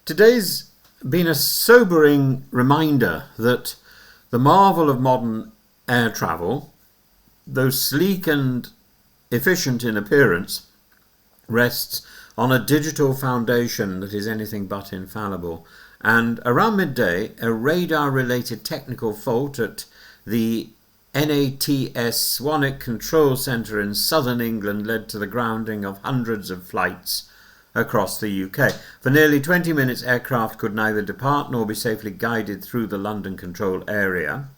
Today's been a sobering reminder that the marvel of modern air travel, though sleek and efficient in appearance, rests on a digital foundation that is anything but infallible. And around midday, a radar-related technical fault at the NATS Swanwick Control Centre in southern England led to the grounding of hundreds of flights across the UK. For nearly 20 minutes, aircraft could neither depart nor be safely guided through the London control area.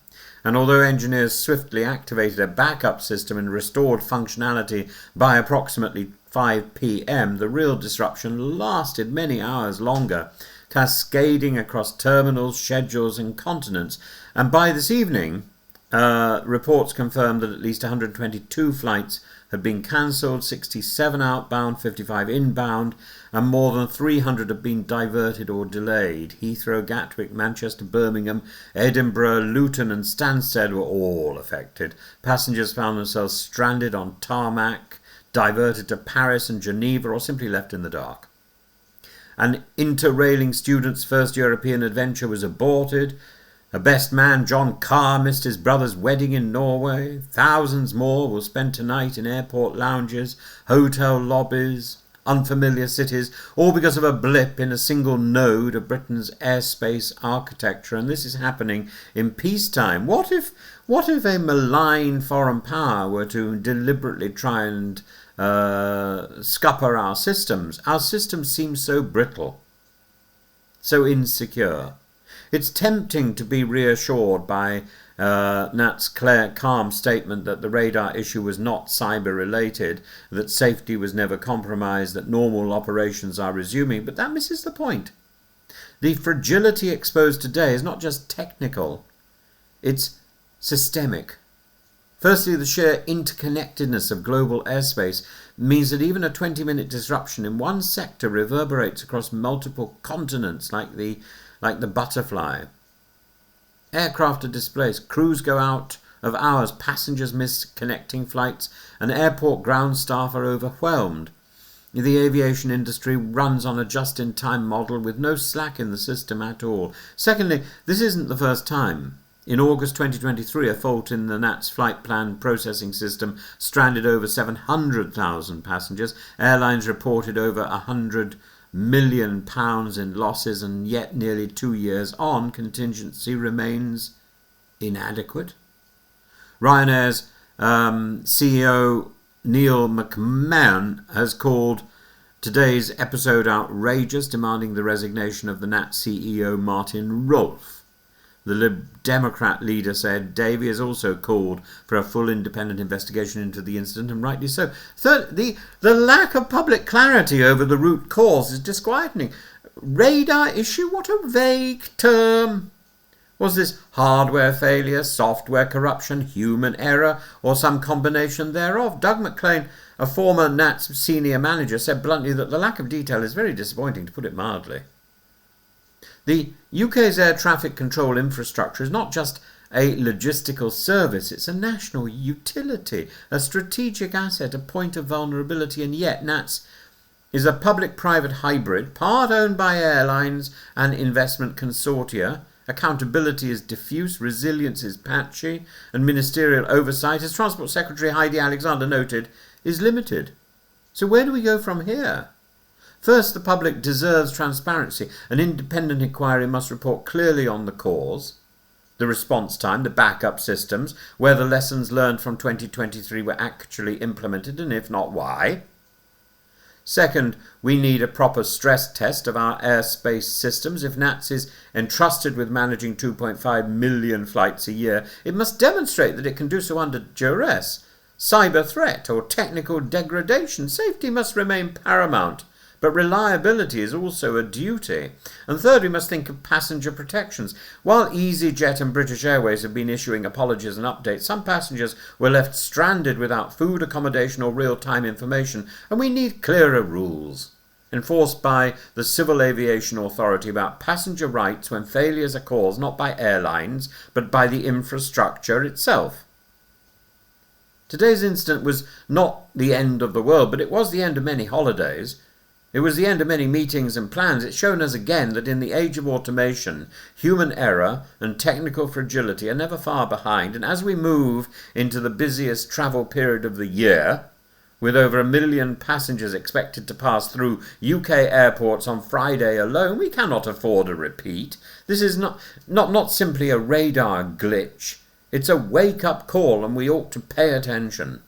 And although engineers swiftly activated a backup system and restored functionality by approximately 5 p.m, the real disruption lasted many hours longer, cascading across terminals, schedules and continents. And by this evening, reports confirmed that at least 122 flights had been cancelled, 67 outbound, 55 inbound, and more than 300 had been diverted or delayed. Heathrow, Gatwick, Manchester, Birmingham, Edinburgh, Luton and Stansted were all affected. Passengers found themselves stranded on tarmac, diverted to Paris and Geneva, or simply left in the dark. An interrailing student's first European adventure was aborted. A best man, John Carr, missed his brother's wedding in Norway. Thousands more will spend tonight in airport lounges, hotel lobbies, unfamiliar cities, all because of a blip in a single node of Britain's airspace architecture. And this is happening in peacetime. What if a malign foreign power were to deliberately try and scupper our systems? Our systems seem so brittle, so insecure. It's tempting to be reassured by Nat's calm statement that the radar issue was not cyber-related, that safety was never compromised, that normal operations are resuming, but that misses the point. The fragility exposed today is not just technical, it's systemic. Firstly, the sheer interconnectedness of global airspace means that even a 20-minute disruption in one sector reverberates across multiple continents like the butterfly. Aircraft are displaced, crews go out of hours, passengers miss connecting flights, and airport ground staff are overwhelmed. The aviation industry runs on a just-in-time model with no slack in the system at all. Secondly, this isn't the first time. In August 2023, a fault in the NATS flight plan processing system stranded over 700,000 passengers. Airlines reported over £100 million in losses, and yet nearly 2 years on, contingency remains inadequate. Ryanair's CEO Neil McMahon has called today's episode outrageous, demanding the resignation of the NATS CEO Martin Rolfe. The Lib Democrat leader said Davey has also called for a full independent investigation into the incident, and rightly so. Third, the lack of public clarity over the root cause is disquieting. Radar issue? What a vague term. Was this hardware failure, software corruption, human error, or some combination thereof? Doug McLean, a former NATS senior manager, said bluntly that the lack of detail is very disappointing, to put it mildly. The UK's air traffic control infrastructure is not just a logistical service, it's a national utility, a strategic asset, a point of vulnerability, and yet NATS is a public-private hybrid, part owned by airlines and investment consortia. Accountability is diffuse, resilience is patchy, and ministerial oversight, as Transport Secretary Heidi Alexander noted, is limited. So where do we go from here? First, the public deserves transparency. An independent inquiry must report clearly on the cause, the response time, the backup systems, where the lessons learned from 2023 were actually implemented, and if not, why. Second, we need a proper stress test of our airspace systems. If NATS is entrusted with managing 2.5 million flights a year, it must demonstrate that it can do so under duress, cyber threat, or technical degradation. Safety must remain paramount, but reliability is also a duty. And third, we must think of passenger protections. While EasyJet and British Airways have been issuing apologies and updates, some passengers were left stranded without food, accommodation or real-time information, and we need clearer rules enforced by the Civil Aviation Authority about passenger rights when failures are caused not by airlines, but by the infrastructure itself. Today's incident was not the end of the world, but it was the end of many holidays. It was the end of many meetings and plans. It's shown us again that in the age of automation, human error and technical fragility are never far behind. And as we move into the busiest travel period of the year, with over 1 million passengers expected to pass through UK airports on Friday alone, we cannot afford a repeat. This is not simply a radar glitch. It's a wake-up call, and we ought to pay attention.